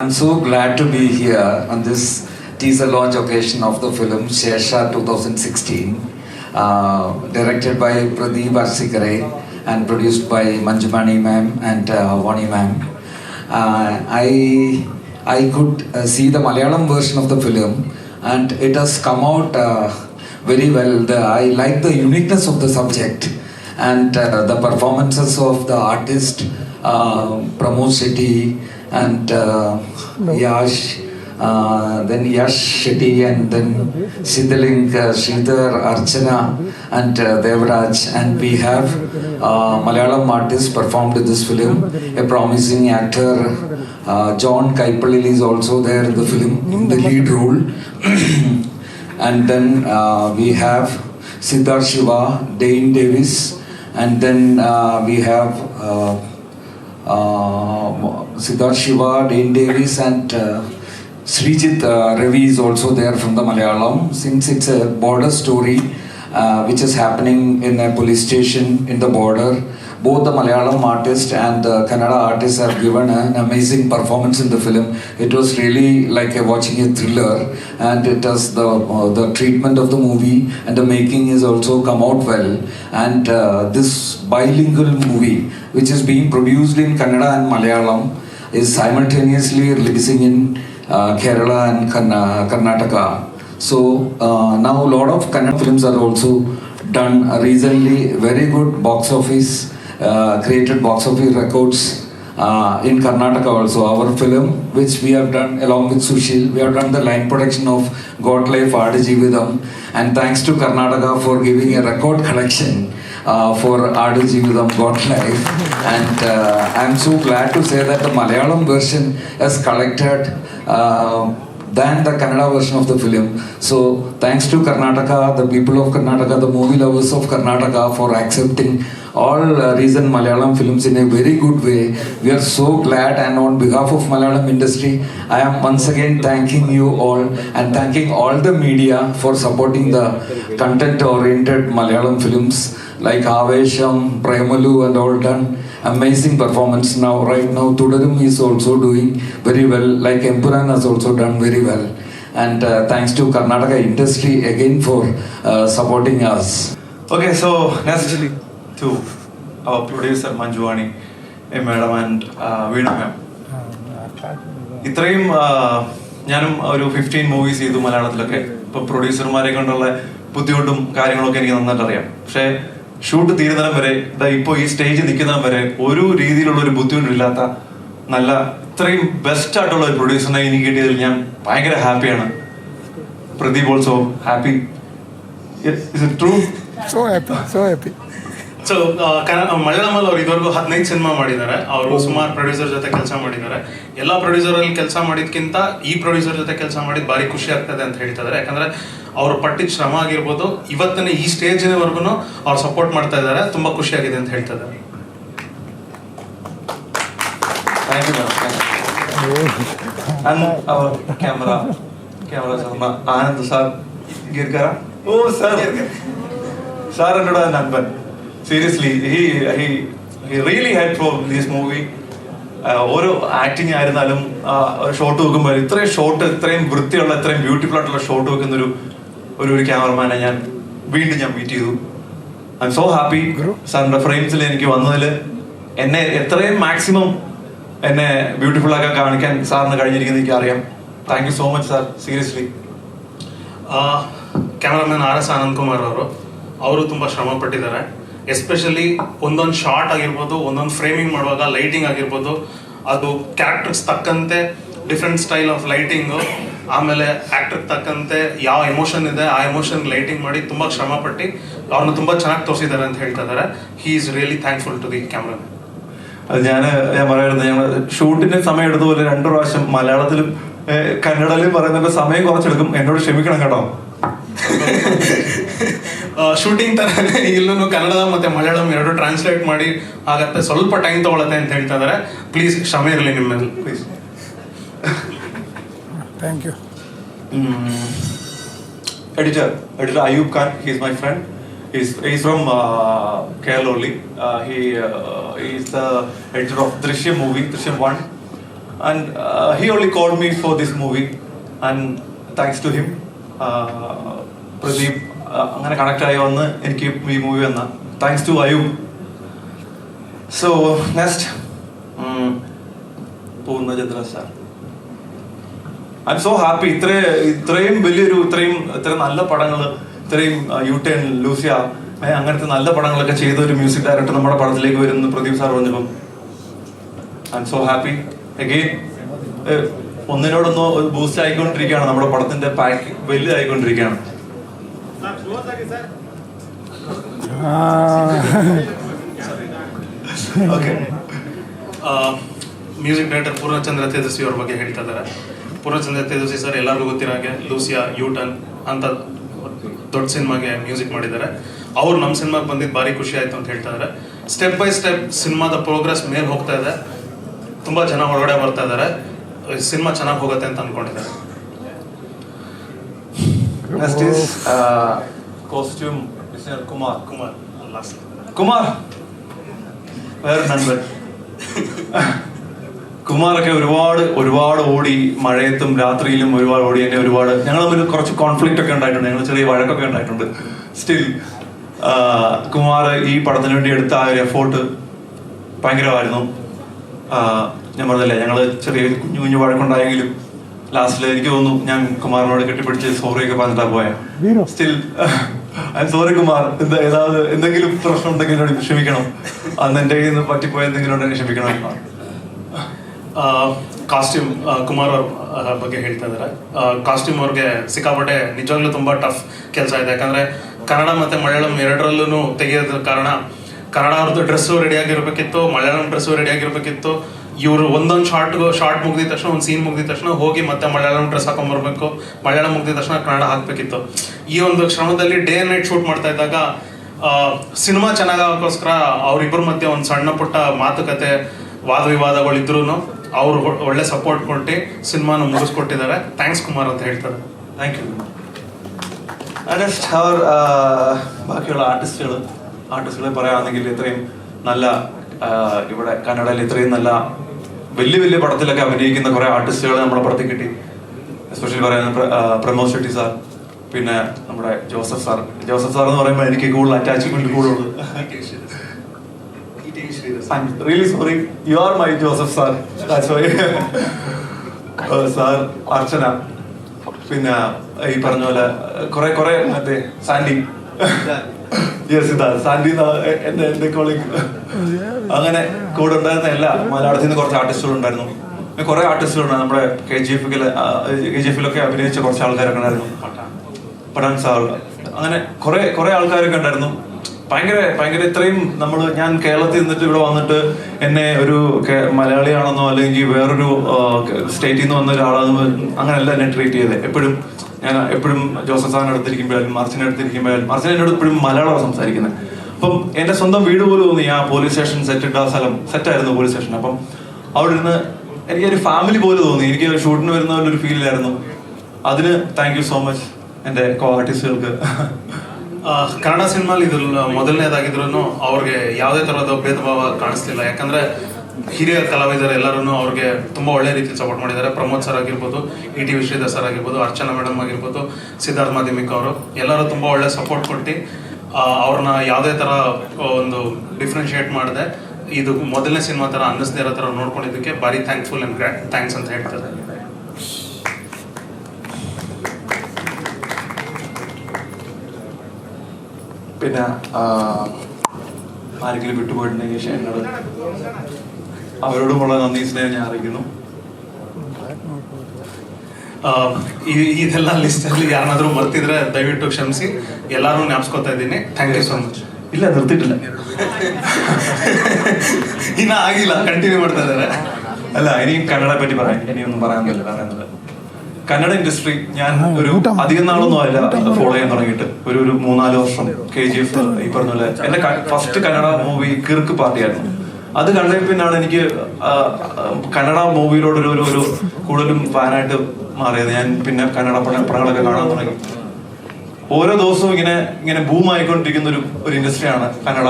I'm so glad to be here on this teaser launch occasion of the film Shesha 2016, directed by Pradeep Arsikare and produced by Manjumani ma'am and Vani ma'am. I could see the Malayalam version of the film, and it has come out very well. I like the uniqueness of the subject and the performances of the artist Pramod Shetty and Yash, then Yash Shetty, and then Siddhalink, Sridhar, Archana, and Devraj. And we have Malayalam artists performed in this film. A promising actor, John Kaipalil, is also there in the film in the lead role. And then we have Siddharth Shiva, Dane Davis, and then we have Siddharth Shiva, Dane Davis, and Srijit Ravi is also there from the Malayalam. Since it's a border story which is happening in a police station in the border, both the Malayalam artist and the Kannada artist have given an amazing performance in the film. It was really like watching a thriller, and it has the treatment of the movie and the making is also come out well. And this bilingual movie, which is being produced in Kannada and Malayalam, is simultaneously releasing in Kerala and Karnataka. So now a lot of Kannada films are also done recently. Very good box office, created box office records in Karnataka also. Our film, which we have done along with Sushil, we have done the line production of God Life Aadu Jeevitham, and thanks to Karnataka for giving a record collection for Aadu Jeevitham, God Life. And I'm so glad to say that the Malayalam version has collected than the Kannada version of the film. So thanks to Karnataka, the people of Karnataka, the movie lovers of Karnataka, for accepting all recent Malayalam films in a very good way. We are so glad, and on behalf of Malayalam industry, I am once again thanking you all and thanking all the media for supporting the content-oriented Malayalam films like Avesham, Premalu, and all done amazing performance now. Right now, Thudarum is also doing very well, like Empuran has also done very well. And thanks to Karnataka industry again for supporting us. Okay, so next to our producer Manjuvani madam and Veena ma'am. ഇത്രയും ഞാനും ഒരു 15 movies ചെയ്തു മലയാളത്തിലൊക്കെ. ഇപ്പോൾ പ്രൊഡ്യൂസർമാരെ കൊണ്ടുള്ള ബുദ്ധിമുട്ടും കാര്യങ്ങളൊക്കെ എനിക്ക് നന്നായിട്ട് അറിയാം. പക്ഷേ ഷൂട്ട് തീരുന്നിടം വരെ ഇപ്പോൾ ഈ സ്റ്റേജിൽ നിൽക്കുന്നിടം വരെ ഒരു രീതിയിലുള്ള ഒരു ബുദ്ധിമുട്ടില്ലാത്ത നല്ല ഇത്രയും ബെസ്റ്റ് ആയിട്ടുള്ള ഒരു പ്രൊഡ്യൂസറിനെ എനിക്ക് കിട്ടിയതിൽ ഞാൻ ഭയങ്കര ഹാപ്പിയാണ്. Pradeep also happy. Is it true? So happy. So ಮಲಯಾಳಮಲ್ಲಿ ಅವ್ರು ಇದುವರೆಗೂ 15 ಸಿನಿಮಾ ಮಾಡಿದ್ದಾರೆ. ಅವರು ಸುಮಾರು ಪ್ರೊಡ್ಯೂಸರ್ ಜೊತೆ ಕೆಲಸ ಮಾಡಿದ್ದಾರೆ. ಎಲ್ಲ ಪ್ರೊಡ್ಯೂಸರಲ್ಲಿ ಕೆಲಸ ಮಾಡಿದ್ಕಿಂತ ಈ ಪ್ರೊಡ್ಯೂಸರ್ ಜೊತೆ ಕೆಲಸ ಮಾಡಿದ್ ಭಾರಿ ಖುಷಿ ಆಗ್ತದೆ ಅಂತ ಹೇಳ್ತಿದ್ದಾರೆ. ಯಾಕಂದ್ರೆ ಅವ್ರು ಪಟ್ಟಿದ ಶ್ರಮ ಆಗಿರ್ಬೋದು, ಇವತ್ತಿನ ಈ ಸ್ಟೇಜಿನವರೆಗೂ ಅವ್ರು ಸಪೋರ್ಟ್ ಮಾಡ್ತಾ ಇದ್ದಾರೆ. ತುಂಬಾ ಖುಷಿ ಆಗಿದೆ ಅಂತ ಹೇಳ್ತಿದ್ದಾರೆ. And our camera Anand sir Girkara. Oh sir എന്നോട് Nanban. Seriously, he really helped for this movie. ഓരോ ആക്ടിങ് ആയിരുന്നാലും ഷോട്ട് വെക്കുമ്പോൾ ഇത്രയും വൃത്തിയുള്ള ഇത്രയും ബ്യൂട്ടിഫുൾ ആയിട്ടുള്ള ഷോട്ട് വെക്കുന്ന ഒരു ക്യാമറമാനെ ഞാൻ വീണ്ടും മീറ്റ് ചെയ്തു. I am so happy. സാറിന്റെ ഫ്രെയിംസിൽ എനിക്ക് വന്നതിൽ എന്നെ എത്രയും മാക്സിമം എന്നെ ബ്യൂട്ടിഫുൾ ആക്കാൻ കാണിക്കാൻ സാറിന് കഴിഞ്ഞിരിക്കുന്നത് എനിക്ക് അറിയാം. Thank you so much sir. Seriously cameraman RS Anand Kumar ಅವರು ತುಂಬ ಶ್ರಮ ಪಟ್ಟಿದ್ದಾರೆ. ಎಸ್ಪೆಷಲಿ ಒಂದೊಂದು ಶಾರ್ಟ್ ಆಗಿರ್ಬೋದು, ಒಂದೊಂದು ಫ್ರೇಮಿಂಗ್ ಮಾಡುವಾಗ ಲೈಟಿಂಗ್ ಆಗಿರ್ಬೋದು, ಅದು ಕ್ಯಾರೆಕ್ಟರ್ಸ್ ತಕ್ಕಂತೆ ಡಿಫ್ರೆಂಟ್ ಸ್ಟೈಲ್ ಆಫ್ ಲೈಟಿಂಗು, ಆಮೇಲೆ ಆ್ಯಕ್ಟರ್ಗೆ ತಕ್ಕಂತೆ ಯಾವ ಎಮೋಷನ್ ಇದೆ ಆ ಎಮೋಷನ್ ಲೈಟಿಂಗ್ ಮಾಡಿ ತುಂಬ ಶ್ರಮ ಪಟ್ಟು ಅವ್ರನ್ನ ತುಂಬ ಚೆನ್ನಾಗಿ ತೋರಿಸಿದ್ದಾರೆ ಅಂತ ಹೇಳ್ತಾ ಇದ್ದಾರೆ. He is really thankful to the cameraman. അത് ഞാൻ പറയുന്നത്, ഞങ്ങൾ ഷൂട്ടിന് സമയം എടുത്തപോലെ 2 പ്രാവശ്യം മലയാളത്തിലും കന്നഡയിലും പറയുന്നതിന്റെ സമയം കുറച്ചെടുക്കും. എന്നോട് ക്ഷമിക്കണം കേട്ടോ. ಶೂಟಿಂಗ್ ತರ ಇಲ್ಲೂ ಕನ್ನಡ ಮತ್ತೆ ಮಲಯಾಳಂ ಎರಡು ಟ್ರಾನ್ಸ್ಲೇಟ್ ಮಾಡಿ ಆಗತ್ತೆ, ಸ್ವಲ್ಪ ಟೈಮ್ ತಗೊಳತ್ತೆ ಅಂತ ಹೇಳ್ತಾ ಇದ್ದಾರೆ. ಪ್ಲೀಸ್ ಕ್ಷಮೆ ಇರಲಿ ನಿಮ್ಮಲ್ಲಿ, please. Thank you. Editor Ayub Khan, he is my friend. He's from Kerala only. He is the editor of Drishyam movie, Drishyam 1. and he only called me for this movie, and thanks to him, Pradeep അങ്ങനെ connect ആയി വന്ന് എനിക്ക് ഈ movie വന്ന thanks to Ayub. So next Poornachandra sir. I am so happy. ഇത്രയും നല്ല പടങ്ങൾ, ഇത്രയും യൂട്ടേൺ, ലൂസിയ, അങ്ങനത്തെ നല്ല പടങ്ങളൊക്കെ ചെയ്ത ഒരു മ്യൂസിക് ഡയറക്ടർ നമ്മുടെ പടത്തിലേക്ക് വരുന്ന പ്രദീപ് സാർ പറഞ്ഞപ്പം I am so happy. Again ഒന്നിനോടൊന്ന് ഒരു ബൂസ്റ്റ് ആയിക്കൊണ്ടിരിക്കുകയാണ്, നമ്മുടെ പടത്തിന്റെ പാക്ക് വലുതായിക്കൊണ്ടിരിക്കുകയാണ്. Okay. Music director Purnachandra Tejaswi ಅವ್ರ ಬಗ್ಗೆ ಹೇಳ್ತಾ ಇದ್ದಾರೆ. ಪೂರ್ಣಚಂದ್ರ ತೇಜಸ್ವಿ ಸರ್ ಎಲ್ಲರಿಗೂ ಗೊತ್ತಿರೋ ಹಾಗೆ ಲೂಸಿಯಾ, ಯೂಟರ್ನ್ ಅಂತ ದೊಡ್ಡ ಸಿನಿಮಾಗೆ ಮ್ಯೂಸಿಕ್ ಮಾಡಿದ್ದಾರೆ. ಅವ್ರು ನಮ್ಮ ಸಿನಿಮಾಗೆ ಬಂದಿದ್ದು ಭಾರಿ ಖುಷಿ ಆಯಿತು ಅಂತ ಹೇಳ್ತಾ ಇದ್ದಾರೆ. ಸ್ಟೆಪ್ ಬೈ ಸ್ಟೆಪ್ ಸಿನಿಮಾದ ಪ್ರೋಗ್ರೆಸ್ ಮೇಲೆ ಹೋಗ್ತಾ ಇದೆ, ತುಂಬ ಜನ ಒಳಗಡೆ ಬರ್ತಾ ಇದ್ದಾರೆ, ಸಿನಿಮಾ ಚೆನ್ನಾಗಿ ಹೋಗುತ್ತೆ ಅಂತ ಅನ್ಕೊಂಡಿದ್ದಾರೆ. Next is costume Mr. Kumar. വേറെ നൻപൻ കുമാറൊക്കെ ഒരുപാട് ഓടി, മഴയത്തും രാത്രിയിലും ഒരുപാട് ഓടി. എന്നെ ഞങ്ങൾ തമ്മിൽ കുറച്ച് കോൺഫ്ലിക്റ്റ് ഒക്കെ ഉണ്ടായിട്ടുണ്ട്, ഞങ്ങൾ ചെറിയ വഴക്കൊക്കെ ഉണ്ടായിട്ടുണ്ട്. സ്റ്റിൽ കുമാർ ഈ പടത്തിന് വേണ്ടി എടുത്ത ആ ഒരു എഫോർട്ട് ഭയങ്കരമായിരുന്നു. ഞാൻ പറഞ്ഞില്ലേ, ഞങ്ങൾ ചെറിയ കുഞ്ഞു വഴക്കുണ്ടായെങ്കിലും ലാസ്റ്റിൽ എനിക്ക് തോന്നുന്നു ഞാൻ കുമാറിനോട് കെട്ടിപ്പിടിച്ച് സോറിയൊക്കെ പറഞ്ഞിട്ടാ പോയാ. Still I am sorry Kumar. എന്തെങ്കിലും പ്രശ്നം ഉണ്ടെങ്കിൽ എന്നോട് ക്ഷമിക്കണം. അന്ന് എൻ്റെ കയ്യിൽ നിന്ന് പറ്റിപ്പോയ എന്തെങ്കിലും ഉണ്ടെങ്കിൽ ക്ഷമിക്കണം. ಕಾಸ್ಟ್ಯೂಮ್ ಕುಮಾರ್ ಅವ್ರ ಬಗ್ಗೆ ಹೇಳ್ತಾ ಇದ್ದಾರೆ. ಕಾಸ್ಟ್ಯೂಮ್ ಅವ್ರಿಗೆ ಸಿಕ್ಕಾಪಟ್ಟೆ ನಿಜವಾಗ್ಲೂ ತುಂಬ ಟಫ್ ಕೆಲಸ ಇದೆ. ಯಾಕಂದರೆ ಕನ್ನಡ ಮತ್ತು ಮಲಯಾಳಂ ಎರಡರಲ್ಲೂ ತೆಗೆಯೋದ ಕಾರಣ ಕನ್ನಡ ಅವ್ರದ್ದು ಡ್ರೆಸ್ಸು ರೆಡಿಯಾಗಿರ್ಬೇಕಿತ್ತು, ಮಲಯಾಳಂ ಡ್ರೆಸ್ಸು ರೆಡಿಯಾಗಿರ್ಬೇಕಿತ್ತು. ಇವರು ಒಂದೊಂದು ಶಾರ್ಟ್ ಮುಗಿದ ತಕ್ಷಣ, ಒಂದು ಸೀನ್ ಮುಗಿದ ತಕ್ಷಣ ಹೋಗಿ ಮತ್ತೆ ಮಲಯಾಳಂ ಡ್ರೆಸ್ ಹಾಕೊಂಡ್ಬರ್ಬೇಕು, ಮಲಯಾಳಂ ಮುಗಿದ ತಕ್ಷಣ ಕನ್ನಡ ಹಾಕಬೇಕಿತ್ತು. ಈ ಒಂದು ಶ್ರಮದಲ್ಲಿ ಡೇ ಆ್ಯಂಡ್ ನೈಟ್ ಶೂಟ್ ಮಾಡ್ತಾ ಇದ್ದಾಗ ಸಿನಿಮಾ ಚೆನ್ನಾಗೋಕ್ಕೋಸ್ಕರ ಅವರಿಬ್ಬರ ಮಧ್ಯೆ ಒಂದು ಸಣ್ಣ ಪುಟ್ಟ ಮಾತುಕತೆ, ವಾದ ವಿವಾದಗಳಿದ್ರೂ ಅವರು ಒಳ್ಳೆ ಸಪೋರ್ಟ್ ಕೊಟ್ಟು ಸಿನಿಮಾನ ಮುಗಿಸ್ಕೊಟ್ಟಿದ್ದಾರೆ. ಥ್ಯಾಂಕ್ಸ್ ಕುಮಾರ್ ಅಂತ ಹೇಳ್ತಾರೆ. Thank you. അവർ ബാക്കിയുള്ള ആർട്ടിസ്റ്റുകളെ പറയുകയാണെങ്കിൽ ഇത്രയും നല്ല ഇവിടെ കന്നഡയിൽ ഇത്രയും നല്ല വലിയ പടത്തിലൊക്കെ അഭിനയിക്കുന്ന കുറെ ആർട്ടിസ്റ്റുകൾ നമ്മുടെ പടത്തിൽ കിട്ടി. എസ്പെഷ്യലി പറയുന്നത് പ്രമോദ് ഷെട്ടി സാർ, പിന്നെ നമ്മുടെ ജോസഫ് സാർ എന്ന് പറയുമ്പോൾ എനിക്ക് കൂടുതൽ അറ്റാച്ച്മെന്റ് കൂടുതലുള്ളത്. I'm really sorry. You are my Joseph sir. That's why. Sir, അർച്ചന, പിന്നെ ഈ പറഞ്ഞ പോലെ കുറെ മറ്റേ സാൻഡി, സാൻഡി എന്റെ കോളേജ്, അങ്ങനെ കൂടെ ഉണ്ടായിരുന്ന എല്ലാ മലയാളത്തിൽ നിന്ന് കുറച്ച് ആർട്ടിസ്റ്റുകൾ ഉണ്ടായിരുന്നു. കുറെ ആർട്ടിസ്റ്റുകളുണ്ട്. നമ്മുടെ KGF-ലൊക്കെ അഭിനയിച്ച കുറച്ച് ആൾക്കാരൊക്കെ ഉണ്ടായിരുന്നു. പഠാൻ സാർ, അങ്ങനെ കുറെ ആൾക്കാരൊക്കെ ഉണ്ടായിരുന്നു. ഭയങ്കര ഇത്രയും ഞാൻ കേരളത്തിൽ നിന്നിട്ട് ഇവിടെ വന്നിട്ട് എന്നെ ഒരു മലയാളിയാണെന്നോ അല്ലെങ്കിൽ വേറൊരു സ്റ്റേറ്റിൽ നിന്ന് വന്ന ഒരാളാണെന്നോ അങ്ങനെയല്ല എന്നെ ട്രീറ്റ് ചെയ്തത്. ഞാൻ എപ്പോഴും ജോസഫ് സാറിന്റെ അടുത്തിരിക്കുമ്പോഴും മാർച്ചിന്റെ അടുത്തിരിക്കുമ്പോഴും മാർച്ചിൻ എന്നോട് എപ്പോഴും മലയാളമാണ് സംസാരിക്കുന്നത്. അപ്പം എന്റെ സ്വന്തം വീട് പോലും തോന്നി. ആ പോലീസ് സ്റ്റേഷൻ സെറ്റായിരുന്നു പോലീസ് സ്റ്റേഷൻ. അപ്പം അവിടെ ഇരുന്ന് എനിക്കൊരു ഫാമിലി പോലെ തോന്നി. എനിക്ക് ഷൂട്ടിന് വരുന്ന പോലെ ഒരു ഫീലിലായിരുന്നു. അതിന് താങ്ക് യു സോ മച്ച് എൻ്റെ കോ ആർട്ടിസ്റ്റുകൾക്ക്. ಕನ್ನಡ ಸಿನಿಮಾಲಿ ಇದು ಮೊದಲನೇದಾಗಿದ್ರು ಅವ್ರಿಗೆ ಯಾವುದೇ ಥರದ ಭೇದ ಭಾವ ಕಾಣಿಸ್ತಿಲ್ಲ. ಯಾಕಂದರೆ ಹಿರಿಯ ಕಲಾವಿದರು ಎಲ್ಲರೂ ಅವ್ರಿಗೆ ತುಂಬ ಒಳ್ಳೆ ರೀತಿಯಲ್ಲಿ ಸಪೋರ್ಟ್ ಮಾಡಿದ್ದಾರೆ. ಪ್ರಮೋದ್ ಸರ್ ಆಗಿರ್ಬೋದು, ETV ಶ್ರೀಧರ್ ಸರ್ ಆಗಿರ್ಬೋದು, ಅರ್ಚನಾ ಮೇಡಮ್ ಆಗಿರ್ಬೋದು, ಸಿದ್ಧಾರ್ಥ್ ಮಾಧ್ಯಮಿಕ್ ಅವರು ಎಲ್ಲರೂ ತುಂಬ ಒಳ್ಳೆ ಸಪೋರ್ಟ್ ಕೊಟ್ಟು ಅವ್ರನ್ನ ಯಾವುದೇ ಥರ ಒಂದು ಡಿಫ್ರೆನ್ಶಿಯೇಟ್ ಮಾಡಿದೆ ಇದು ಮೊದಲನೇ ಸಿನಿಮಾ ಥರ ಅನ್ನಿಸ್ದೇ ಇರೋ ಥರ ನೋಡ್ಕೊಂಡಿದ್ದಕ್ಕೆ ಭಾರಿ ಥ್ಯಾಂಕ್ಫುಲ್ ಆ್ಯಂಡ್ ಥ್ಯಾಂಕ್ಸ್ ಅಂತ ಹೇಳ್ತಾರೆ. പിന്നെ ആരെങ്കിലും വിട്ടുപോയിട്ടുണ്ടെങ്കിൽ എന്നോട് അവരോടുമുള്ള നന്ദി സ്നേഹം ഞാൻ അറിയിക്കുന്നു. ಇದೆಲ್ಲ ಲಿಸ್ಟಲ್ಲಿ ಯಾರನ್ನಾದ್ರೂ ಮರ್ತಿದ್ರೆ ದಯವಿಟ್ಟು ಕ್ಷಮಿಸಿ. ಎಲ್ಲರೂ ಜ್ಞಾಪಿಸ್ಕೊತಾ ಇದ್ದೀನಿ. Thank you so much. ಇಲ್ಲ, നിർത്തിയിട്ടില്ല, ಇನ್ನ ಆಗಿಲ್ಲ, ಕಂಟಿನ್ಯೂ ಮಾಡ್ತಾ ಇದ್ದಾರೆ. അല്ല, ഇനിയും കന്നഡ പറ്റി പറയാം. ഇനിയൊന്നും പറയാനൊന്നുമില്ല. പറയുന്നത് കന്നഡ ഇൻഡസ്ട്രി ഞാൻ ഒരു അധികം നാളൊന്നും അല്ല ഫോളോ ചെയ്യാൻ തുടങ്ങിയിട്ട് ഒരു 3-4 വർഷം. KGF ഈ പറഞ്ഞ പോലെ എന്റെ ഫസ്റ്റ് കന്നഡ മൂവി കിർക്ക് പാർട്ടിയായിരുന്നു. അത് കണ്ടതിൽ പിന്നാണ് എനിക്ക് കന്നഡ മൂവിയിലോട് ഒരു കൂടുതലും ഫാനായിട്ട് മാറിയത്. ഞാൻ പിന്നെ കന്നഡ പടങ്ങളൊക്കെ കാണാൻ തുടങ്ങി. ഓരോ ദിവസവും ഇങ്ങനെ ബൂമായിക്കൊണ്ടിരിക്കുന്ന ഒരു ഇൻഡസ്ട്രിയാണ് കന്നഡ.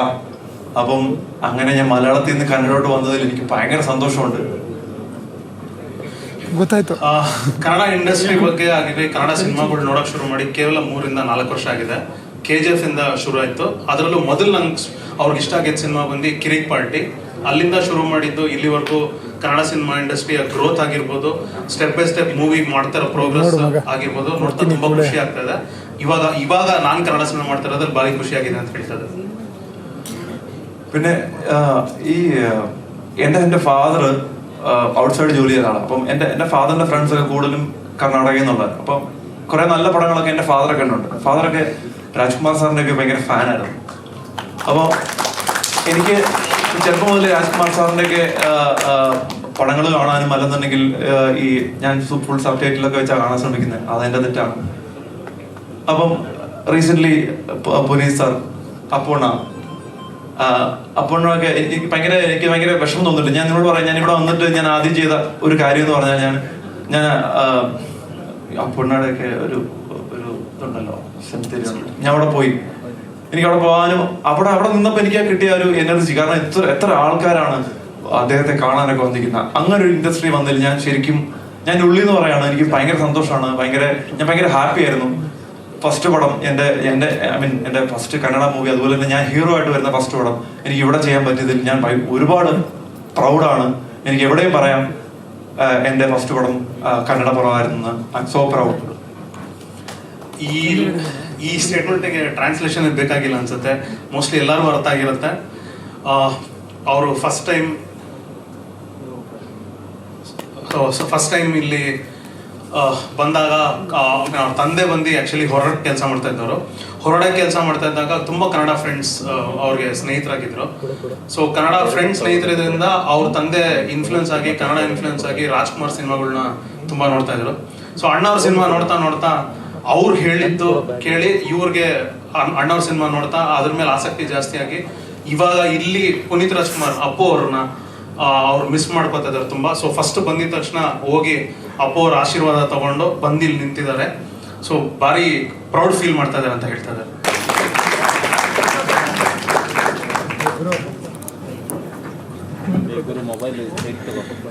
അപ്പം അങ്ങനെ ഞാൻ മലയാളത്തിൽ നിന്ന് കന്നഡോട്ട് വന്നതിൽ എനിക്ക് ഭയങ്കര സന്തോഷമുണ്ട്. ಗೊತ್ತಾಯ್ತು. ಕನ್ನಡ ಇಂಡಸ್ಟ್ರಿ ಬಗ್ಗೆ ಆಗಿದೆ, ಕನ್ನಡ ಸಿನಿಮಾಗಳು ನೋಡೋಕೆ ಶುರು ಮಾಡಿ ಕೇವಲ 3-4 ವರ್ಷ ಆಗಿದೆ. KGF ಇಂದ ಶುರು ಆಯಿತು. ಅದರಲ್ಲೂ ಮೊದಲು ನಂಗೆ ಅವ್ರಿಗೆ ಇಷ್ಟ ಆಗಿದ್ದ ಸಿನಿಮಾ ಬಂದು ಕಿರಿಕ್ ಪಾರ್ಟಿ. ಅಲ್ಲಿಂದ ಶುರು ಮಾಡಿದ್ದು ಇಲ್ಲಿವರೆಗೂ ಕನ್ನಡ ಸಿನಿಮಾ ಇಂಡಸ್ಟ್ರಿಯ ಗ್ರೋತ್ ಆಗಿರ್ಬೋದು, ಸ್ಟೆಪ್ ಬೈ ಸ್ಟೆಪ್ ಮೂವಿ ಮಾಡ್ತಾ ಇರೋ ಪ್ರೋಗ್ರೆಸ್ ಆಗಿರ್ಬೋದು ನೋಡ್ತಾ ತುಂಬಾ ಖುಷಿ ಆಗ್ತಾ ಇದೆ. ಇವಾಗ ನಾನು ಕನ್ನಡ ಸಿನಿಮಾ ಮಾಡ್ತಾ ಇರೋದ್ರಲ್ಲಿ ಭಾರಿ ಖುಷಿಯಾಗಿದೆ ಅಂತ ಹೇಳ್ತಾ ഇದ್ದಾರೆ. പിന്നെ ഈ എൻ്റെ ഫാദർ ഔട്ട്സൈഡ് ജോലി ചെയ്ത ആളാണ്. അപ്പം എൻ്റെ ഫാദറിന്റെ ഫ്രണ്ട്സ് ഒക്കെ കൂടുതലും കർണാടകയിൽ നിന്നുള്ളത്. അപ്പം കുറെ നല്ല പടങ്ങളൊക്കെ എൻ്റെ ഫാദറൊക്കെ കണ്ടുണ്ട്. ഫാദറൊക്കെ രാജ്കുമാർ സാറിന്റെ ഒക്കെ ഭയങ്കര ഫാനായിരുന്നു. അപ്പോൾ എനിക്ക് ചെറുപ്പം മുതൽ രാജ്കുമാർ സാറിന്റെ ഒക്കെ പടങ്ങൾ കാണാനും അല്ലെന്നുണ്ടെങ്കിൽ ഈ ഞാൻ ഫുൾ സബ് ടൈറ്റിലൊക്കെ വെച്ചാൽ കാണാൻ ശ്രമിക്കുന്നത്. അതെന്റെ തെറ്റാണ്. അപ്പം റീസെന്റ് പുനീത് സാർ, അപ്പോഴൊക്കെ എനിക്ക് ഭയങ്കര വിഷമം തോന്നിട്ടുണ്ട്. ഞാൻ നിങ്ങളോട് പറയാം, ഞാൻ ഇവിടെ വന്നിട്ട് ഞാൻ ആദ്യം ചെയ്ത ഒരു കാര്യം എന്ന് പറഞ്ഞാൽ ഞാൻ അപ്പോഴൊക്കെ ഒരു ഇതുണ്ടല്ലോ സെമിത്തേരി, ഞാൻ അവിടെ പോയി. എനിക്ക് അവിടെ പോകാനും അവിടെ നിന്നപ്പോൾ എനിക്ക് കിട്ടിയ ഒരു എനർജി, കാരണം എത്ര ആൾക്കാരാണ് അദ്ദേഹത്തെ കാണാനൊക്കെ വന്നിരിക്കുന്നത്. അങ്ങനെ ഒരു ഇൻഡസ്ട്രി വന്നതിൽ ഞാൻ ഉള്ളിൽ നിന്ന് പറയാണ്, എനിക്ക് ഭയങ്കര സന്തോഷമാണ്. ഞാൻ ഭയങ്കര ഹാപ്പി ആയിരുന്നു. ഫസ്റ്റ് പടം എൻ്റെ ഫസ്റ്റ് കന്നഡ മൂവി, അതുപോലെ തന്നെ ഞാൻ ഹീറോ ആയിട്ട് വരുന്ന ഫസ്റ്റ് പടം എനിക്ക് ഇവിടെ ചെയ്യാൻ പറ്റിയതിൽ ഞാൻ ഒരുപാട് പ്രൗഡാണ്. എനിക്ക് എവിടെയും പറയാം എൻ്റെ ഫസ്റ്റ് പടം കന്നഡ പടമായിരുന്നു. I am so proud. ಈ ಸ್ಟೇಟ್ಮೆಂಟ್ಗೆ ಟ್ರಾನ್ಸ್ಲೇಷನ್ ಬೇಕಾಗಿಲ್ಲ ಅನ್ಸುತ್ತೆ. ಮೋಸ್ಟ್ಲಿ ಎಲ್ಲರಿಗೂ ಅರ್ಥ ಆಗಿರುತ್ತೆ. ಅವರು ಫಸ್ಟ್ ಟೈಮ್ ಇಲ್ಲಿ ಬಂದಾಗ ಅವ್ರ ತಂದೆ ಬಂದು ಆ್ಯಕ್ಚುಲಿ ಹೊರಗಡೆ ಕೆಲಸ ಮಾಡ್ತಾ ಇದ್ದವರು. ಹೊರಗಡೆ ಕೆಲಸ ಮಾಡ್ತಾ ಇದ್ದಾಗ ತುಂಬ ಕನ್ನಡ ಫ್ರೆಂಡ್ಸ್ ಅವ್ರಿಗೆ ಸ್ನೇಹಿತರಾಗಿದ್ರು. ಸೊ ಕನ್ನಡ ಫ್ರೆಂಡ್ಸ್ ಸ್ನೇಹಿತರಿದ್ರಿಂದ ಅವ್ರ ತಂದೆ ಇನ್ಫ್ಲುಯೆನ್ಸ್ ಆಗಿ, ಕನ್ನಡ ಇನ್ಫ್ಲುಯೆನ್ಸ್ ಆಗಿ ರಾಜ್ಕುಮಾರ್ ಸಿನಿಮಾಗಳನ್ನ ತುಂಬ ನೋಡ್ತಾ ಇದ್ರು. ಸೊ ಅಣ್ಣವ್ರ ಸಿನಿಮಾ ನೋಡ್ತಾ ಅವ್ರು ಹೇಳಿದ್ದು ಕೇಳಿ ಇವ್ರಿಗೆ ಅಣ್ಣವ್ರ ಸಿನಿಮಾ ನೋಡ್ತಾ ಅದ್ರ ಮೇಲೆ ಆಸಕ್ತಿ ಜಾಸ್ತಿ ಆಗಿ ಇವಾಗ ಇಲ್ಲಿ ಪುನೀತ್ ರಾಜ್ಕುಮಾರ್ ಅಪ್ಪು ಅವ್ರನ್ನ ಅವ್ರು ಮಿಸ್ ಮಾಡ್ಕೋತಾ ಇದ್ದಾರೆ ತುಂಬ. ಸೊ ಫಸ್ಟ್ ಬಂದಿದ ತಕ್ಷಣ ಹೋಗಿ ಅಪ್ಪು ಅವ್ರ ಆಶೀರ್ವಾದ ತಗೊಂಡು ಬಂದು ಇಲ್ಲಿ ನಿಂತಿದ್ದಾರೆ. ಸೊ ಭಾರಿ ಪ್ರೌಡ್ ಫೀಲ್ ಮಾಡ್ತಾ ಇದ್ದಾರೆ ಅಂತ ಹೇಳ್ತಾ ಇದ್ದಾರೆ.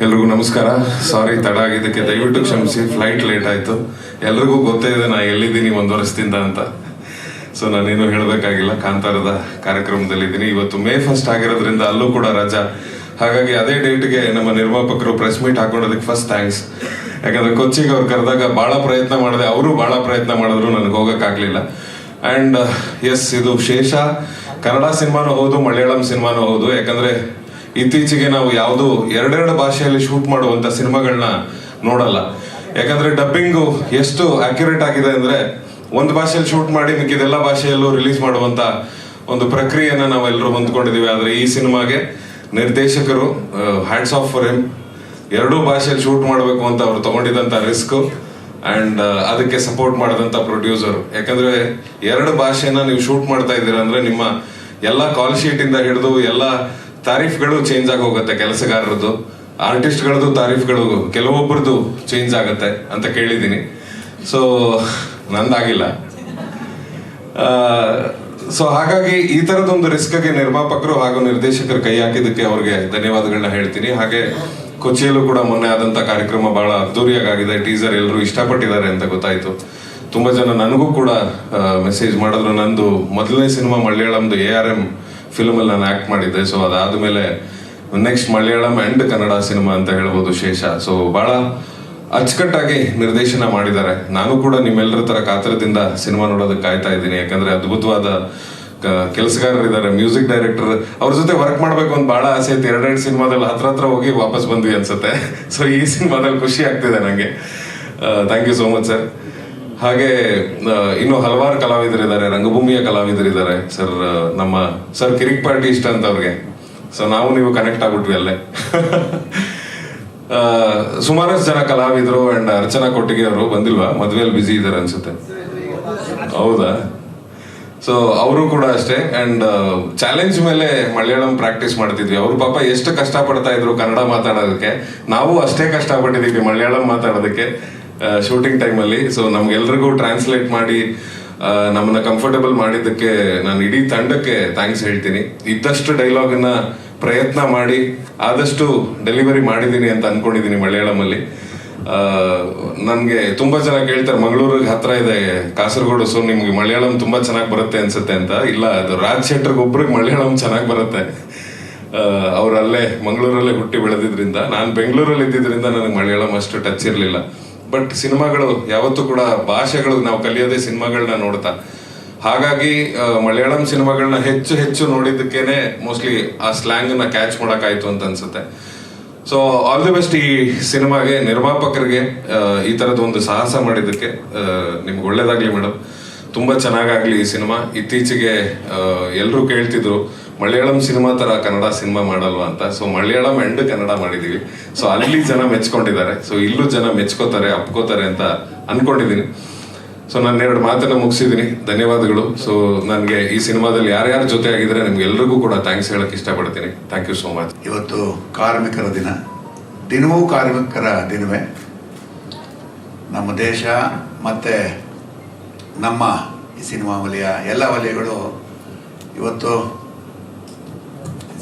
ಎಲ್ರಿಗೂ ನಮಸ್ಕಾರ. ಸಾರಿ ತಡ ಆಗಿದ್ದಕ್ಕೆ ದಯವಿಟ್ಟು ಕ್ಷಮಿಸಿ. ಫ್ಲೈಟ್ ಲೇಟ್ ಆಯ್ತು. ಎಲ್ರಿಗೂ ಗೊತ್ತೇ ಇದೆ ನಾ ಎಲ್ಲಿದ್ದೀನಿ 1 ವರ್ಷದಿಂದ ಅಂತ. ಸೊ ನಾನೇನು ಹೇಳಬೇಕಾಗಿಲ್ಲ. ಕಾಂತಾರದ ಕಾರ್ಯಕ್ರಮದಲ್ಲಿದ್ದೀನಿ. ಇವತ್ತು May 1 ಆಗಿರೋದ್ರಿಂದ ಅಲ್ಲೂ ಕೂಡ ರಜಾ. ಹಾಗಾಗಿ ಅದೇ ಡೇಟ್ಗೆ ನಮ್ಮ ನಿರ್ಮಾಪಕರು ಪ್ರೆಸ್ ಮೀಟ್ ಹಾಕೊಂಡೋದಕ್ಕೆ ಫಸ್ಟ್ ಥ್ಯಾಂಕ್ಸ್. ಯಾಕಂದ್ರೆ ಕೊಚ್ಚಿಗೆ ಅವ್ರು ಕರೆದಾಗ ಭಾಳ ಪ್ರಯತ್ನ ಮಾಡಿದೆ, ಅವರು ಭಾಳ ಪ್ರಯತ್ನ ಮಾಡಿದ್ರು, ನನಗೆ ಹೋಗೋಕ್ಕಾಗಲಿಲ್ಲ. ಆ್ಯಂಡ್ ಎಸ್, ಇದು ಶೇಷ ಕನ್ನಡ ಸಿನಿಮಾನೂ ಹೌದು, ಮಲಯಾಳಂ ಸಿನಿಮಾನೂ ಹೌದು. ಯಾಕಂದ್ರೆ ಇತ್ತೀಚೆಗೆ ನಾವು ಯಾವುದು 2 ಭಾಷೆಯಲ್ಲಿ ಶೂಟ್ ಮಾಡುವಂಥ ಸಿನಿಮಾಗಳನ್ನ ನೋಡಲ್ಲ. ಯಾಕಂದ್ರೆ ಡಬ್ಬಿಂಗು ಎಷ್ಟು ಅಕ್ಯುರೇಟ್ ಆಗಿದೆ ಅಂದರೆ ಒಂದು ಭಾಷೆಯಲ್ಲಿ ಶೂಟ್ ಮಾಡಿ ಮಿಕ್ಕಿದೆಲ್ಲ ಭಾಷೆಯಲ್ಲೂ ರಿಲೀಸ್ ಮಾಡುವಂಥ ಒಂದು ಪ್ರಕ್ರಿಯೆನ ನಾವೆಲ್ಲರೂ ಹೊಂದ್ಕೊಂಡಿದ್ದೀವಿ. ಆದರೆ ಈ ಸಿನಿಮಾಗೆ ನಿರ್ದೇಶಕರು ಹ್ಯಾಟ್ಸ್ ಆಫ್ ಫಾರ್ ಹಿಮ್. 2 ಭಾಷೆಯಲ್ಲಿ ಶೂಟ್ ಮಾಡಬೇಕು ಅಂತ ಅವ್ರು ತಗೊಂಡಿದ್ದಂಥ ರಿಸ್ಕು ಆ್ಯಂಡ್ ಅದಕ್ಕೆ ಸಪೋರ್ಟ್ ಮಾಡಿದಂಥ ಪ್ರೊಡ್ಯೂಸರು. ಯಾಕಂದರೆ 2 ಭಾಷೆನ ನೀವು ಶೂಟ್ ಮಾಡ್ತಾ ಇದ್ದೀರಾ ಅಂದರೆ ನಿಮ್ಮ ಎಲ್ಲ ಕಾಲ್ ಶೀಟಿಂದ ಹಿಡಿದು ಎಲ್ಲ ತಾರೀಫ್ಗಳು ಚೇಂಜ್ ಆಗಿ ಹೋಗುತ್ತೆ. ಕೆಲಸಗಾರರದ್ದು, ಆರ್ಟಿಸ್ಟ್ಗಳದ್ದು ತಾರೀಫ್ಗಳು ಕೆಲವೊಬ್ಬರದ್ದು ಚೇಂಜ್ ಆಗುತ್ತೆ ಅಂತ ಕೇಳಿದ್ದೀನಿ. ಸೊ ನಂದಾಗಿಲ್ಲ. ಸೊ ಹಾಗಾಗಿ ಈ ಥರದೊಂದು ರಿಸ್ಕ್ಗೆ ನಿರ್ಮಾಪಕರು ಹಾಗೂ ನಿರ್ದೇಶಕರು ಕೈ ಹಾಕಿದ್ದಕ್ಕೆ ಅವ್ರಿಗೆ ಧನ್ಯವಾದಗಳನ್ನ ಹೇಳ್ತೀನಿ. ಹಾಗೆ ಕೊಚ್ಚಿಯಲ್ಲೂ ಕೂಡ ಮೊನ್ನೆ ಆದಂಥ ಕಾರ್ಯಕ್ರಮ ಬಹಳ ಅದ್ದೂರಿಯಾಗಿದೆ. ಟೀಸರ್ ಎಲ್ಲರೂ ಇಷ್ಟಪಟ್ಟಿದ್ದಾರೆ ಅಂತ ಗೊತ್ತಾಯ್ತು. ತುಂಬ ಜನ ನನಗೂ ಕೂಡ ಮೆಸೇಜ್ ಮಾಡಿದ್ರು. ನಂದು ಮೊದಲನೇ ಸಿನಿಮಾ ಮಲಯಾಳಂದು ARM ಫಿಲ್ಮಲ್ಲಿ ನಾನು ಆ್ಯಕ್ಟ್ ಮಾಡಿದ್ದೆ. ಸೊ ಅದಾದಮೇಲೆ next Malayalam and Kannada cinema ಅಂತ ಹೇಳ್ಬೋದು ಶೇಷ. ಸೊ ಭಾಳ ಅಚ್ಚುಕಟ್ಟಾಗಿ ನಿರ್ದೇಶನ ಮಾಡಿದ್ದಾರೆ. ನಾನು ಕೂಡ ನಿಮ್ಮೆಲ್ಲರ ಥರ ಕಾತರದಿಂದ ಸಿನಿಮಾ ನೋಡೋದಕ್ಕೆ ಕಾಯ್ತಾ ಇದ್ದೀನಿ. ಯಾಕಂದರೆ ಅದ್ಭುತವಾದ ಕೆಲಸಗಾರರಿದ್ದಾರೆ. ಮ್ಯೂಸಿಕ್ ಡೈರೆಕ್ಟರ್, ಅವ್ರ ಜೊತೆ ವರ್ಕ್ ಮಾಡಬೇಕು ಅಂತ ಭಾಳ ಆಸೆ ಇತ್ತು. 2 ಸಿನಿಮಾದಲ್ಲಿ ಹತ್ರ ಹೋಗಿ ವಾಪಸ್ ಬಂದ್ವಿ ಅನ್ಸುತ್ತೆ. ಸೊ ಈ ಸಿನಿಮಾದಲ್ಲಿ ಖುಷಿ ಆಗ್ತಿದೆ ನನಗೆ. Thank you so much sir. ಹಾಗೆ ಇನ್ನು ಹಲವಾರು ಕಲಾವಿದರಿದ್ದಾರೆ, ರಂಗಭೂಮಿಯ ಕಲಾವಿದರಿದ್ದಾರೆ ಸರ್. ನಮ್ಮ ಸರ್ ಕಿರಿಕ್ ಪಾರ್ಟಿ ಇಷ್ಟ ಅಂತ ಅವ್ರಿಗೆ. ಸೊ ನಾವು ನೀವು ಕನೆಕ್ಟ್ ಆಗ್ಬಿಟ್ವಿ ಅಲ್ಲೇ. ಸುಮಾರಷ್ಟು ಜನ ಕಲಾವಿದರು ಅಂಡ್ ಅರ್ಚನಾ ಕೊಟ್ಟಿಗೆ ಅವರು ಬಂದಿಲ್ವಾ? ಮದುವೆಯಲ್ಲಿ ಬ್ಯುಸಿ ಇದ್ದಾರೆ ಅನ್ಸುತ್ತೆ. ಹೌದಾ? ಸೊ ಅವರು ಕೂಡ ಅಷ್ಟೇ. ಅಂಡ್ ಚಾಲೆಂಜ್ ಮೇಲೆ ಮಲಯಾಳಂ ಪ್ರಾಕ್ಟೀಸ್ ಮಾಡ್ತಿದ್ವಿ. ಅವರು ಪಾಪ ಎಷ್ಟು ಕಷ್ಟಪಡ್ತಾ ಇದ್ರು ಕನ್ನಡ ಮಾತಾಡೋದಕ್ಕೆ, ನಾವು ಅಷ್ಟೇ ಕಷ್ಟಪಟ್ಟಿದ್ದೀವಿ ಮಲಯಾಳಂ ಮಾತಾಡೋದಕ್ಕೆ ಶೂಟಿಂಗ್ ಟೈಮಲ್ಲಿ. ಸೊ ನಮ್ಗೆಲ್ರಿಗೂ ಟ್ರಾನ್ಸ್ಲೇಟ್ ಮಾಡಿ ನಮ್ಮನ್ನ ಕಂಫರ್ಟಬಲ್ ಮಾಡಿದ್ದಕ್ಕೆ ನಾನು ಇಡೀ ತಂಡಕ್ಕೆ ಥ್ಯಾಂಕ್ಸ್ ಹೇಳ್ತೀನಿ. ಇದ್ದಷ್ಟು ಡೈಲಾಗನ್ನ ಪ್ರಯತ್ನ ಮಾಡಿ ಆದಷ್ಟು ಡೆಲಿವರಿ ಮಾಡಿದ್ದೀನಿ ಅಂತ ಅನ್ಕೊಂಡಿದ್ದೀನಿ ಮಲಯಾಳಮಲ್ಲಿ. ನನಗೆ ತುಂಬಾ ಜನ ಕೇಳ್ತಾರೆ ಮಂಗಳೂರಿಗೆ ಹತ್ರ ಇದೆ ಕಾಸರಗೋಡು, ಸೊ ನಿಮ್ಗೆ ಮಲಯಾಳಂ ತುಂಬಾ ಚೆನ್ನಾಗಿ ಬರುತ್ತೆ ಅನ್ಸುತ್ತೆ ಅಂತ. ಇಲ್ಲ, ಅದು ರಾಜ್ ಶೆಟ್ಟರ್ಗೆ ಒಬ್ರಿಗೆ ಮಲಯಾಳಂ ಚೆನ್ನಾಗಿ ಬರುತ್ತೆ. ಅವರಲ್ಲೇ ಮಂಗಳೂರಲ್ಲೇ ಹುಟ್ಟಿ ಬೆಳೆದಿದ್ರಿಂದ, ನಾನು ಬೆಂಗಳೂರಲ್ಲಿ ಇದ್ದಿದ್ರಿಂದ ನನಗೆ ಮಲಯಾಳಂ ಅಷ್ಟು ಟಚ್ ಇರಲಿಲ್ಲ. ಬಟ್ ಸಿನಿಮಾಗಳು ಯಾವತ್ತೂ ಕೂಡ ಭಾಷೆಗಳು ನಾವು ಕಲಿಯೋದೇ ಸಿನಿಮಾಗಳನ್ನ ನೋಡ್ತಾ, ಹಾಗಾಗಿ ಮಲಯಾಳಂ ಸಿನಿಮಾಗಳನ್ನ ಹೆಚ್ಚು ಹೆಚ್ಚು ನೋಡಿದ್ದಕ್ಕೇನೆ ಮೋಸ್ಟ್ಲಿ ಆ ಸ್ಲ್ಯಾಂಗ್ ನ ಕ್ಯಾಚ್ ಮಾಡೋಕ್ಕಾಯ್ತು ಅಂತ ಅನ್ಸುತ್ತೆ. ಸೊ ಆಲ್ ದಿ ಬೆಸ್ಟ್ ಈ ಸಿನಿಮಾಗೆ, ನಿರ್ಮಾಪಕರಿಗೆ ಈ ತರದ ಒಂದು ಸಾಹಸ ಮಾಡಿದ್ದಕ್ಕೆ ನಿಮ್ಗೆ ಒಳ್ಳೇದಾಗ್ಲಿ ಮೇಡಮ್. ತುಂಬಾ ಚೆನ್ನಾಗಾಗ್ಲಿ ಈ ಸಿನಿಮಾ. ಇತ್ತೀಚೆಗೆ ಎಲ್ಲರೂ ಕೇಳ್ತಿದ್ರು ಮಲಯಾಳಂ ಸಿನಿಮಾ ತರ ಕನ್ನಡ ಸಿನಿಮಾ ಮಾಡಲ್ವಾ ಅಂತ. ಸೊ ಮಲಯಾಳಂ ಅಂಡ್ ಕನ್ನಡ ಮಾಡಿದೀವಿ. ಸೊ ಅಲ್ಲಿ ಜನ ಮೆಚ್ಕೊಂಡಿದ್ದಾರೆ. ಸೊ ಇಲ್ಲೂ ಜನ ಮೆಚ್ಕೋತಾರೆ, ಅಪ್ಕೋತಾರೆ ಅಂತ ಅನ್ಕೊಂಡಿದೀನಿ. ಸೊ ನಾನು 2 ಮಾತನ್ನ ಮುಗಿಸಿದ್ದೀನಿ. ಧನ್ಯವಾದಗಳು. ಸೊ ನನಗೆ ಈ ಸಿನಿಮಾದಲ್ಲಿ ಯಾರ್ಯಾರ ಜೊತೆ ಆಗಿದ್ರೆ ನಿಮ್ಗೆ ಎಲ್ರಿಗೂ ಕೂಡ ಥ್ಯಾಂಕ್ಸ್ ಹೇಳಕ್ ಇಷ್ಟಪಡ್ತೀನಿ. Thank you so much. ಇವತ್ತು ಕಾರ್ಮಿಕರ ದಿನ. ದಿನವೂ ಕಾರ್ಮಿಕರ ದಿನವೇ. ನಮ್ಮ ದೇಶ ಮತ್ತು ನಮ್ಮ ಈ ಸಿನಿಮಾ ವಲಯ, ಎಲ್ಲ ವಲಯಗಳು ಇವತ್ತು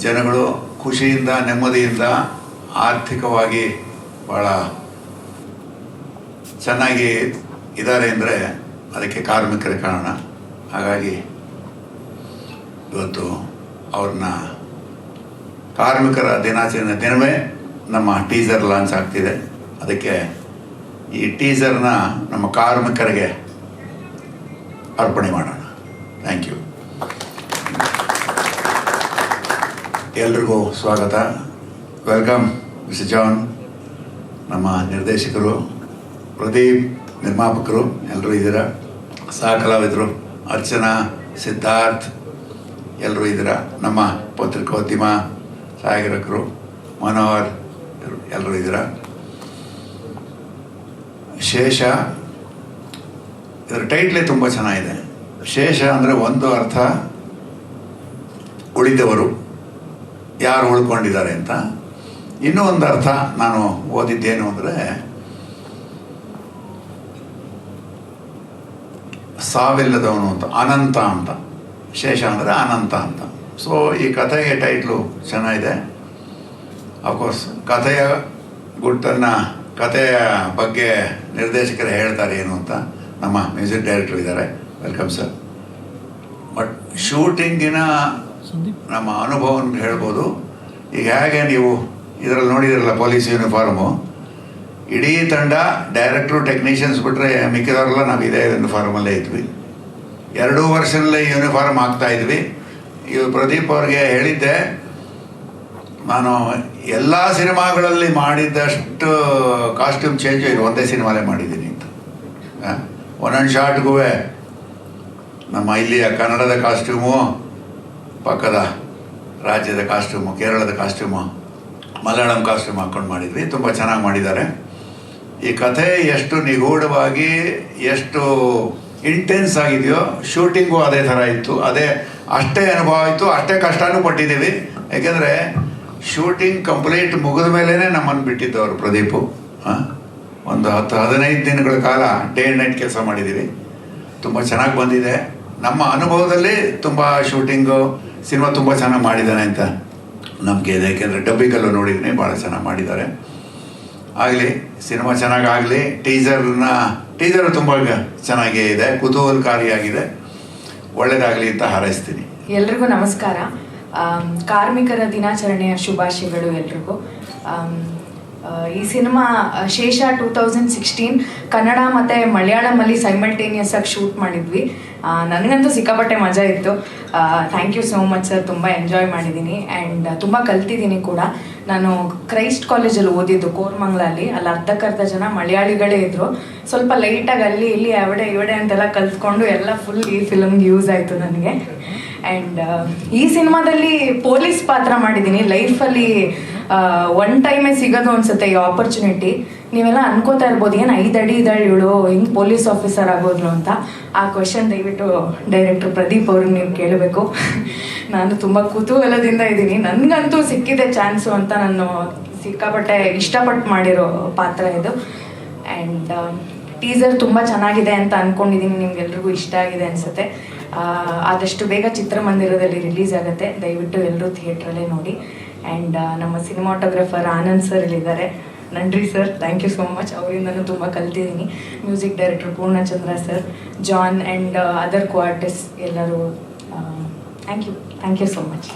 ಜನಗಳು ಖುಷಿಯಿಂದ, ನೆಮ್ಮದಿಯಿಂದ, ಆರ್ಥಿಕವಾಗಿ ಭಾಳ ಚೆನ್ನಾಗಿ ಇದ್ದಾರೆ ಅಂದರೆ ಅದಕ್ಕೆ ಕಾರ್ಮಿಕರ ಕಾರಣ. ಹಾಗಾಗಿ ಇವತ್ತು ಅವ್ರನ್ನ ಕಾರ್ಮಿಕರ ದಿನಾಚರಣೆ ದಿನವೇ ನಮ್ಮ ಟೀಸರ್ ಲಾಂಚ್ ಆಗ್ತಿದೆ. ಅದಕ್ಕೆ ಈ ಟೀಸರ್ನ ನಮ್ಮ ಕಾರ್ಮಿಕರಿಗೆ ಅರ್ಪಣೆ ಮಾಡೋಣ. Thank you. ಎಲ್ರಿಗೂ ಸ್ವಾಗತ. Welcome mister John. ನಮ್ಮ ನಿರ್ದೇಶಕರು, ಪ್ರದೀಪ್ ನಿರ್ಮಾಪಕರು ಎಲ್ಲರೂ ಇದ್ದೀರಾ, ಸಹ ಕಲಾವಿದರು ಅರ್ಚನಾ, ಸಿದ್ಧಾರ್ಥ್ ಎಲ್ಲರೂ ಇದ್ದೀರಾ, ನಮ್ಮ ಪತ್ರಿಕೋದ್ಯಮ ಛಾಯಾಗ್ರಾಹಕರು ಮನೋಹರ್ ಎಲ್ಲರೂ ಇದ್ದೀರಾ. ಶೇಷ, ಇದರ ಟೈಟ್ಲೇ ತುಂಬ ಚೆನ್ನಾಗಿದೆ. ಶೇಷ ಅಂದರೆ ಒಂದು ಅರ್ಥ ಉಳಿದವರು, ಯಾರು ಉಳ್ಕೊಂಡಿದ್ದಾರೆ ಅಂತ. ಇನ್ನೂ ಒಂದು ಅರ್ಥ ನಾನು ಓದಿದ್ದೇನು ಅಂದರೆ ಸಾವಿಲ್ಲದವನು ಅಂತ, ಅನಂತ ಅಂತ. ಶೇಷ ಅಂದರೆ ಅನಂತ ಅಂತ. ಸೊ ಈ ಕಥೆಯ ಟೈಟ್ಲು ಚೆನ್ನಾಗಿದೆ. ಅಫ್ಕೋರ್ಸ್ ಕಥೆಯ ಗುಟ್ಟನ್ನು, ಕಥೆಯ ಬಗ್ಗೆ ನಿರ್ದೇಶಕರು ಹೇಳ್ತಾರೆ ಏನು ಅಂತ. ನಮ್ಮ ಮ್ಯೂಸಿಕ್ ಡೈರೆಕ್ಟರ್ ಇದ್ದಾರೆ, ವೆಲ್ಕಮ್ ಸರ್. ಬಟ್ ಶೂಟಿಂಗಿನ ನಮ್ಮ ಅನುಭವವನ್ನು ಹೇಳ್ಬೋದು. ಈಗ ಹೇಗೆ ನೀವು ಇದರಲ್ಲಿ ನೋಡಿದಿರಲ್ಲ ಪೊಲೀಸ್ ಯೂನಿಫಾರ್ಮು, ಇಡೀ ತಂಡ ಡೈರೆಕ್ಟ್ರು, ಟೆಕ್ನಿಷಿಯನ್ಸ್ ಬಿಟ್ಟರೆ ಮಿಕ್ಕಿದವರೆಲ್ಲ ನಾವು ಇದೇ ಯೂನಿಫಾರ್ಮಲ್ಲೇ ಇದ್ವಿ. 2 ವರ್ಷದಲ್ಲೇ ಯೂನಿಫಾರ್ಮ್ ಆಗ್ತಾ ಇದ್ವಿ. ಇವು ಪ್ರದೀಪ್ ಅವ್ರಿಗೆ ಹೇಳಿದ್ದೆ, ನಾನು ಎಲ್ಲ ಸಿನಿಮಾಗಳಲ್ಲಿ ಮಾಡಿದ್ದಷ್ಟು ಕಾಸ್ಟ್ಯೂಮ್ ಚೇಂಜು ಇದು ಒಂದೇ ಸಿನಿಮಾಲೇ ಮಾಡಿದ್ದೀನಿ ಅಂತ. ಒಂದೊಂದು ಶಾರ್ಟ್ಗೂ ನಮ್ಮ ಇಲ್ಲಿಯ ಕನ್ನಡದ ಕಾಸ್ಟ್ಯೂಮು, ಪಕ್ಕದ ರಾಜ್ಯದ ಕಾಸ್ಟ್ಯೂಮು, ಕೇರಳದ ಕಾಸ್ಟ್ಯೂಮು, ಮಲಯಾಳಂ ಕಾಸ್ಟ್ಯೂಮ್ ಹಾಕ್ಕೊಂಡು ಮಾಡಿದ್ವಿ. ತುಂಬ ಚೆನ್ನಾಗಿ ಮಾಡಿದ್ದಾರೆ. ಈ ಕಥೆ ಎಷ್ಟು ನಿಗೂಢವಾಗಿ, ಎಷ್ಟು ಇಂಟೆನ್ಸ್ ಆಗಿದೆಯೋ, ಶೂಟಿಂಗು ಅದೇ ಥರ ಇತ್ತು. ಅಷ್ಟೇ ಅನುಭವ ಆಯಿತು, ಅಷ್ಟೇ ಕಷ್ಟನೂ ಪಟ್ಟಿದ್ದೀವಿ. ಯಾಕೆಂದರೆ ಶೂಟಿಂಗ್ ಕಂಪ್ಲೀಟ್ ಮುಗಿದ ಮೇಲೇ ನಮ್ಮನ್ನು ಬಿಟ್ಟಿದ್ದವರು ಪ್ರದೀಪು. ಒಂದು 10-15 ದಿನಗಳ ಕಾಲ ಡೇ ಆ್ಯಂಡ್ ನೈಟ್ ಕೆಲಸ ಮಾಡಿದ್ದೀವಿ. ತುಂಬ ಚೆನ್ನಾಗಿ ಬಂದಿದೆ. ನಮ್ಮ ಅನುಭವದಲ್ಲಿ ತುಂಬ ಶೂಟಿಂಗು, ಸಿನಿಮಾ ತುಂಬ ಚೆನ್ನಾಗಿ ಮಾಡಿದ್ದಾನೆ ಅಂತ ನಂಬಿಕೆ ಇದೆ. ಯಾಕೆಂದರೆ ಡಬ್ಬಿಂಗಲ್ಲೂ ನೋಡಿದ್ದೀನಿ, ಭಾಳ ಚೆನ್ನಾಗಿ ಮಾಡಿದ್ದಾರೆ. ಆಗಲಿ, ಸಿನಿಮಾ ಚೆನ್ನಾಗಾಗಲಿ. ಟೀಸರ್ ತುಂಬ ಚೆನ್ನಾಗೇ ಇದೆ, ಕುತೂಹಲಕಾರಿಯಾಗಿದೆ. ಒಳ್ಳೆಯದಾಗಲಿ ಅಂತ ಹಾರೈಸ್ತೀನಿ. ಎಲ್ರಿಗೂ ನಮಸ್ಕಾರ. ಕಾರ್ಮಿಕರ ದಿನಾಚರಣೆಯ ಶುಭಾಶಯಗಳು ಎಲ್ರಿಗೂ. ಈ ಸಿನಿಮಾ ಶೇಷ 2016 ಕನ್ನಡ ಮತ್ತು ಮಲಯಾಳಮಲ್ಲಿ ಸೈಮಲ್ಟೇನಿಯಸ್ ಆಗಿ ಶೂಟ್ ಮಾಡಿದ್ವಿ. ನನಗಂತೂ ಸಿಕ್ಕಾಪಟ್ಟೆ ಮಜಾ ಇತ್ತು. Thank you so much sir. ತುಂಬ ಎಂಜಾಯ್ ಮಾಡಿದ್ದೀನಿ ಆ್ಯಂಡ್ ತುಂಬ ಕಲ್ತಿದ್ದೀನಿ ಕೂಡ. ನಾನು ಕ್ರೈಸ್ಟ್ ಕಾಲೇಜಲ್ಲಿ ಓದಿದ್ದು ಕೋರ್ಮಂಗ್ಲಲ್ಲಿ. ಅಲ್ಲಿ ಅರ್ಧಕ್ಕರ್ಧ ಜನ ಮಲಯಾಳಿಗಳೇ ಇದ್ದರು. ಸ್ವಲ್ಪ ಲೈಟಾಗಿ ಅಲ್ಲಿ ಇಲ್ಲಿ ಅವಡೆ ಇವಡೆ ಅಂತೆಲ್ಲ ಕಲ್ತ್ಕೊಂಡು ಎಲ್ಲ ಫುಲ್ ಈ ಫಿಲಮ್ಗೆ ಯೂಸ್ ಆಯಿತು ನನಗೆ. ಆ್ಯಂಡ್ ಈ ಸಿನಿಮಾದಲ್ಲಿ ಪೊಲೀಸ್ ಪಾತ್ರ ಮಾಡಿದ್ದೀನಿ. ಲೈಫಲ್ಲಿ ಒನ್ ಟೈಮೇ ಸಿಗೋದು ಅನ್ಸುತ್ತೆ ಈ ಆಪರ್ಚುನಿಟಿ. ನೀವೆಲ್ಲ ಅನ್ಕೋತಾ ಇರ್ಬೋದು, ಏನು 5 ಅಡಿ ಇದ್ದಾಳೆ ಇವಳು, ಹಿಂಗೆ ಪೊಲೀಸ್ ಆಫೀಸರ್ ಆಗೋದ್ರು ಅಂತ. ಆ ಕ್ವೆಶನ್ ದಯವಿಟ್ಟು ಡೈರೆಕ್ಟರ್ ಪ್ರದೀಪ್ ಅವ್ರಿಗೆ ನೀವು ಕೇಳಬೇಕು. ನಾನು ತುಂಬ ಕುತೂಹಲದಿಂದ ಇದ್ದೀನಿ. ನನಗಂತೂ ಸಿಕ್ಕಿದೆ ಚಾನ್ಸು ಅಂತ. ನಾನು ಸಿಕ್ಕಾಪಟ್ಟೆ ಇಷ್ಟಪಟ್ಟು ಮಾಡಿರೋ ಪಾತ್ರ ಇದು. ಆ್ಯಂಡ್ ಟೀಸರ್ ತುಂಬ ಚೆನ್ನಾಗಿದೆ ಅಂತ ಅಂದ್ಕೊಂಡಿದ್ದೀನಿ. ನಿಮ್ಗೆಲ್ರಿಗೂ ಇಷ್ಟ ಆಗಿದೆ ಅನಿಸುತ್ತೆ. ಆದಷ್ಟು ಬೇಗ ಚಿತ್ರಮಂದಿರದಲ್ಲಿ ರಿಲೀಸ್ ಆಗುತ್ತೆ. ದಯವಿಟ್ಟು ಎಲ್ಲರೂ ಥಿಯೇಟ್ರಲ್ಲೇ ನೋಡಿ. ಆ್ಯಂಡ್ ನಮ್ಮ ಸಿನಿಮಾಟೋಗ್ರಫರ್ ಆನಂದ್ ಸರ್ ಇಲ್ಲಿದ್ದಾರೆ. ನನ್ರಿ sir, thank you so much. ಅವರಿಂದನೂ ತುಂಬ ಕಲ್ತಿದ್ದೀನಿ. Music director Purnachandra sir, John and other co artist ಎಲ್ಲರೂ ಥ್ಯಾಂಕ್ ಯು ಸೋ ಮಚ್.